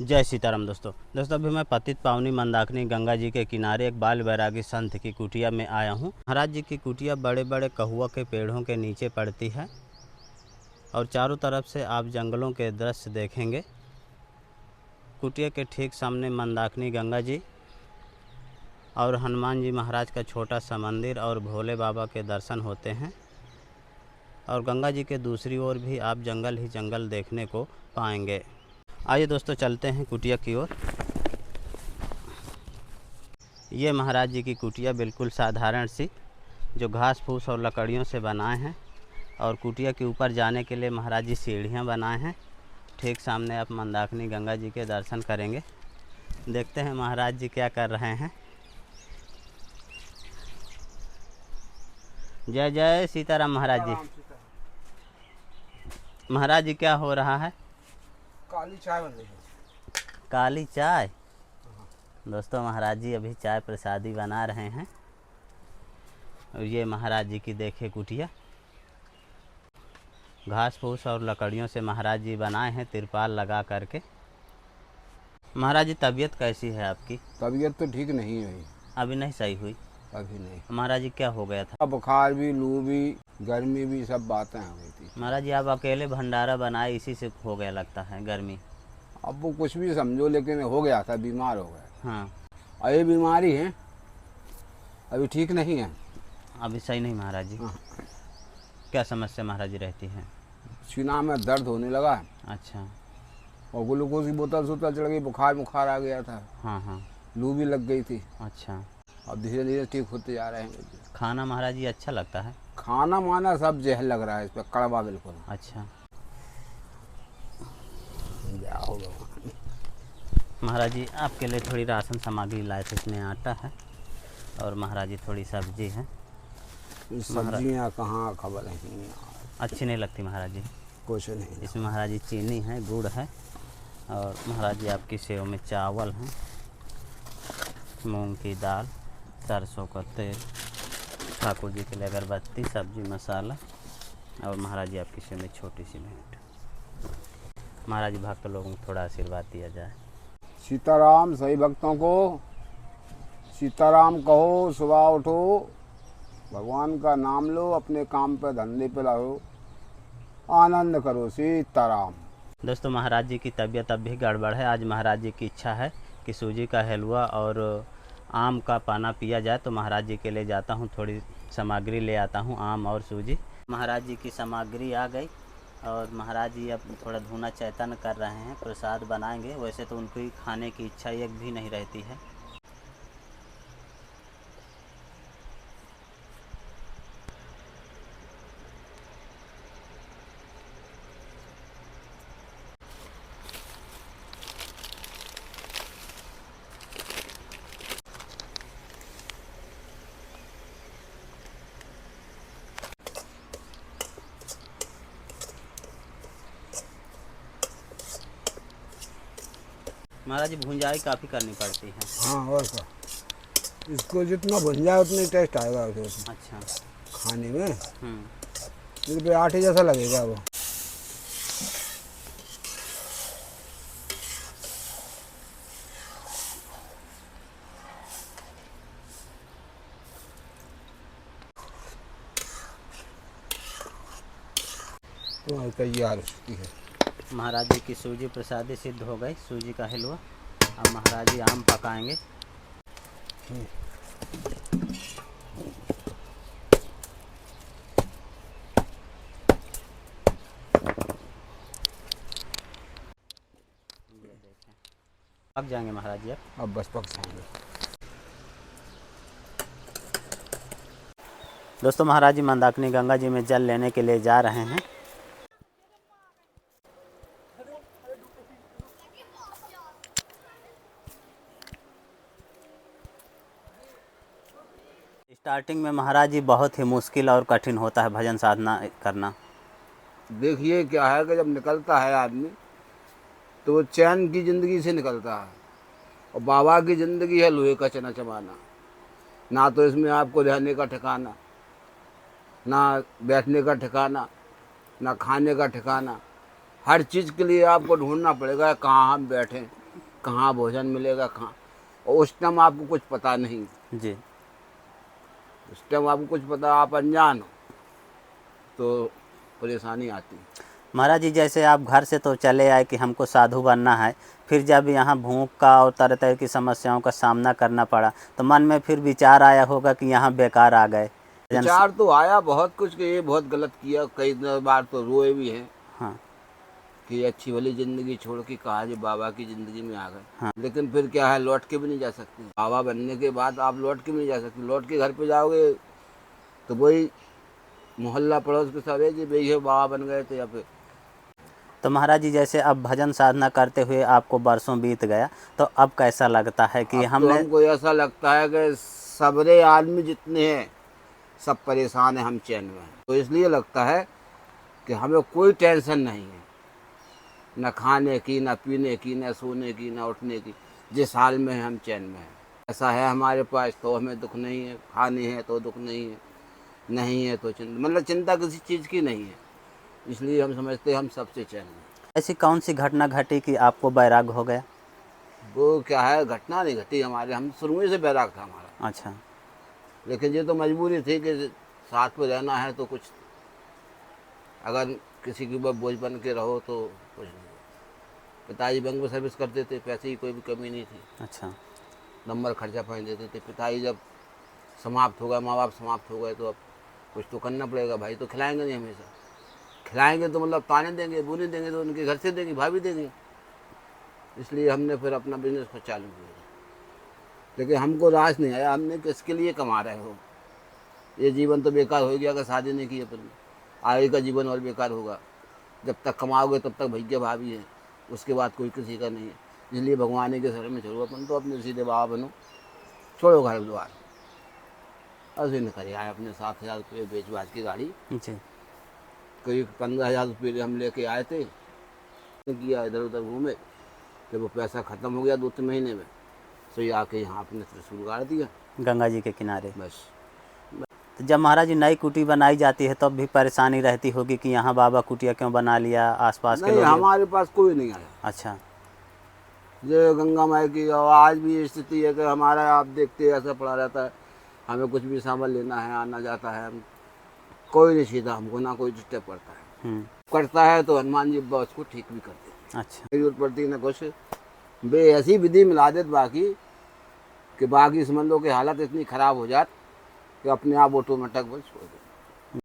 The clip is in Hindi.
जय सीताराम दोस्तों अभी मैं पतित पावनी मंदाकिनी गंगा जी के किनारे एक बाल बैरागी संत की कुटिया में आया हूँ। महाराज जी की कुटिया बड़े बड़े कहुआ के पेड़ों के नीचे पड़ती है और चारों तरफ से आप जंगलों के दृश्य देखेंगे। कुटिया के ठीक सामने मंदाकिनी गंगा जी और हनुमान जी महाराज का छोटा सा मंदिर और भोले बाबा के दर्शन होते हैं। और गंगा जी के दूसरी ओर भी आप जंगल ही जंगल देखने को पाएंगे। आइए दोस्तों चलते हैं कुटिया की ओर। ये महाराज जी की कुटिया बिल्कुल साधारण सी, जो घास फूस और लकड़ियों से बनाए हैं। और कुटिया के ऊपर जाने के लिए महाराज जी सीढ़ियाँ बनाए हैं। ठीक सामने आप मंदाकिनी गंगा जी के दर्शन करेंगे। देखते हैं महाराज जी क्या कर रहे हैं। जय जय सीताराम महाराज जी। महाराज जी क्या हो रहा है? काली चाय बन रही है। काली चाय। दोस्तों महाराज जी अभी चाय प्रसादी बना रहे हैं। और ये महाराज जी की देखिए कुटिया, घास फूस और लकड़ियों से महाराज जी बनाए हैं तिरपाल लगा करके। महाराज जी तबीयत कैसी है आपकी? तबीयत तो ठीक नहीं है, अभी नहीं सही हुई? अभी नहीं। महाराज जी क्या हो गया था? बुखार भी, लू भी, गर्मी भी, सब बातें हो गई थी। महाराज जी आप अकेले भंडारा बनाए, इसी से हो गया लगता है गर्मी। अब वो कुछ भी समझो, लेकिन हो गया था, बीमार हो गया। हाँ। और ये बीमारी है, अभी ठीक नहीं है। अभी सही नहीं महाराज जी? हाँ। क्या समस्या महाराज जी रहती है? सीना में दर्द होने लगा है। अच्छा। और ग्लूकोज की बोतल सोतल चढ़ गई, बुखार आ गया था। हाँ हाँ। लू भी लग गई थी। अच्छा। अब धीरे धीरे ठीक होते जा रहे हैं। खाना महाराज जी अच्छा लगता है? खाना माना सब जहर लग रहा है, इस पर कड़वा बिल्कुल। अच्छा। भगवान। महाराज जी आपके लिए थोड़ी राशन सामग्री लाए थे, इसमें आटा है और महाराज जी थोड़ी सब्जी है। सब्जियाँ कहाँ खबर नहीं, अच्छी नहीं लगती महाराज जी? कुछ नहीं। इसमें महाराज जी चीनी है, गुड़ है और महाराज जी आपकी सेव में चावल है, मूंग की दाल, सरसों का तेल, ठाकुर जी के लिए अगरबत्ती, सब्जी मसाला और महाराज जी आपकी सेव में छोटी सी भेंट। महाराज जी भक्त लोगों को थोड़ा आशीर्वाद दिया जाए। सीताराम। सही भक्तों को सीताराम कहो, सुबह उठो, भगवान का नाम लो, अपने काम पे धंधे पे लगो, आनंद करो। सीताराम। दोस्तों महाराज जी की तबीयत अब भी गड़बड़ है। आज महाराज जी की इच्छा है कि सूजी का हलवा और आम का पाना पिया जाए, तो महाराज जी के लिए जाता हूँ, थोड़ी सामग्री ले आता हूँ, आम और सूजी। महाराज जी की सामग्री आ गई और महाराज जी अब थोड़ा धुना चैतन्य कर रहे हैं, प्रसाद बनाएंगे। वैसे तो उनकी खाने की इच्छा एक भी नहीं रहती है। महाराज जी भुंजाई काफ़ी करनी पड़ती है। हाँ, और क्या, इसको जितना भुन जाए उतना ही टेस्ट आएगा उसमें। अच्छा। खाने में इस पे आटे जैसा लगेगा वो। तो तैयार हो चुकी है। महाराज जी की सूजी प्रसादी सिद्ध हो गई, सूजी का हलवा। अब महाराज जी आम पकाएंगे। पक जाएंगे महाराज जी अब बस पक जाएंगे। दोस्तों महाराज जी मंदाकिनी गंगा जी में जल लेने के लिए जा रहे हैं। स्टार्टिंग में महाराज जी बहुत ही मुश्किल और कठिन होता है भजन साधना करना। देखिए क्या है कि जब निकलता है आदमी तो वो चैन की ज़िंदगी से निकलता है, और बाबा की ज़िंदगी है लोहे का चना चबाना। ना तो इसमें आपको रहने का ठिकाना, ना बैठने का ठिकाना, ना खाने का ठिकाना। हर चीज़ के लिए आपको ढूंढना पड़ेगा कहाँ हम बैठें, कहाँ भोजन मिलेगा, कहाँ। और उस टाइम आपको कुछ पता नहीं, जी। उस टाइम आपको कुछ पता, आप अनजान हो तो परेशानी आती है। महाराज जी, जैसे आप घर से तो चले आए कि हमको साधु बनना है, फिर जब यहाँ भूख का और तरह तरह की समस्याओं का सामना करना पड़ा तो मन में फिर विचार आया होगा कि यहाँ बेकार आ गए। विचार तो आया बहुत कुछ कि ये बहुत गलत किया, कई बार तो रोए भी हैं हाँ कि अच्छी भली जिंदगी छोड़ के कहा जो बाबा की जिंदगी में आ गए। हाँ। लेकिन फिर क्या है, लौट के भी नहीं जा सकते। बाबा बनने के बाद आप लौट के भी नहीं जा सकते। लौट के घर पे जाओगे तो वही मोहल्ला पड़ोस के सब है जी भाई ये बाबा बन गए थे या फिर। तो महाराज जी, जैसे अब भजन साधना करते हुए आपको बरसों बीत गया, तो अब कैसा लगता है कि अब तो हमने। हमको ऐसा लगता है कि सबरे आदमी जितने हैं सब परेशान हैं, हम चैन में हैं। तो इसलिए लगता है कि हमें कोई टेंशन नहीं है, न खाने की, न पीने की, न सोने की, न उठने की। जिस हाल में है हम चैन में हैं। ऐसा है हमारे पास तो हमें दुख नहीं है, खाने है तो दुख नहीं है, नहीं है तो चिंता, मतलब चिंता किसी चीज़ की नहीं है। इसलिए हम समझते हैं हम सबसे चैन में हैं। ऐसी कौन सी घटना घटी कि आपको बैराग हो गया? वो क्या है, घटना नहीं घटी हमारे, हम शुरू से बैराग था हमारा। अच्छा। लेकिन ये तो मजबूरी थी कि साथ में रहना है तो कुछ, अगर किसी के ऊपर बोझ बन के रहो तो कुछ नहीं। पिताजी बैंक में सर्विस करते थे, पैसे की कोई भी कमी नहीं थी, अच्छा। नंबर खर्चा पानी देते थे। पिताजी जब समाप्त हो गए, माँ बाप समाप्त हो गए, तो अब कुछ तो करना पड़ेगा। भाई तो खिलाएंगे नहीं हमेशा, खिलाएंगे तो मतलब ताने देंगे, बुनी देंगे तो उनके घर से देंगे, भाभी देंगे। इसलिए हमने फिर अपना बिजनेस को चालू किया। लेकिन हमको रास नहीं आया, हमने किसके लिए कमा रहे हो, ये जीवन तो बेकार हो गया अगर शादी नहीं की अपन। आगे का जीवन और बेकार होगा। जब तक कमाओगे तब तक भैया भाभी है, उसके बाद कोई किसी का नहीं है। इसलिए भगवान के शरण में छोड़ो, अपन तो अपने सीधे बाबा बनो, छोड़ो घर द्वार। ऐसे न करे आए अपने 7,000 रुपये बेच बाज की गाड़ी, जी। करीब 15,000 रुपये हम लेके आए थे, किया इधर उधर घूमे। जब वो पैसा ख़त्म हो गया 2-3 महीने में, तो ये आके यहाँ अपने त्रिशूल गाड़ दिया गंगा जी के किनारे। बस। तो जब महाराज जी नई कुटी बनाई जाती है तब भी परेशानी रहती होगी कि यहाँ बाबा कुटिया क्यों बना लिया, आसपास के नहीं, लोग। हमारे पास कोई नहीं आया। अच्छा। जो गंगा माई की, और आज भी स्थिति है कि हमारा आप देखते ऐसा पड़ा रहता है, हमें कुछ भी सामान लेना है, आना जाता है, हम कोई नहीं सीधा, हमको ना कोई डिस्टर्ब करता है। करता है तो हनुमान जी बस को ठीक भी करते हैं। अच्छा। जरूरत पड़ती है ना कुछ, बे ऐसी विधि मिला देते बाकी कि बाकी समझ लो कि हालत इतनी ख़राब हो जाती कि अपने आप ऑटोमेटिक बस छोड़ दे।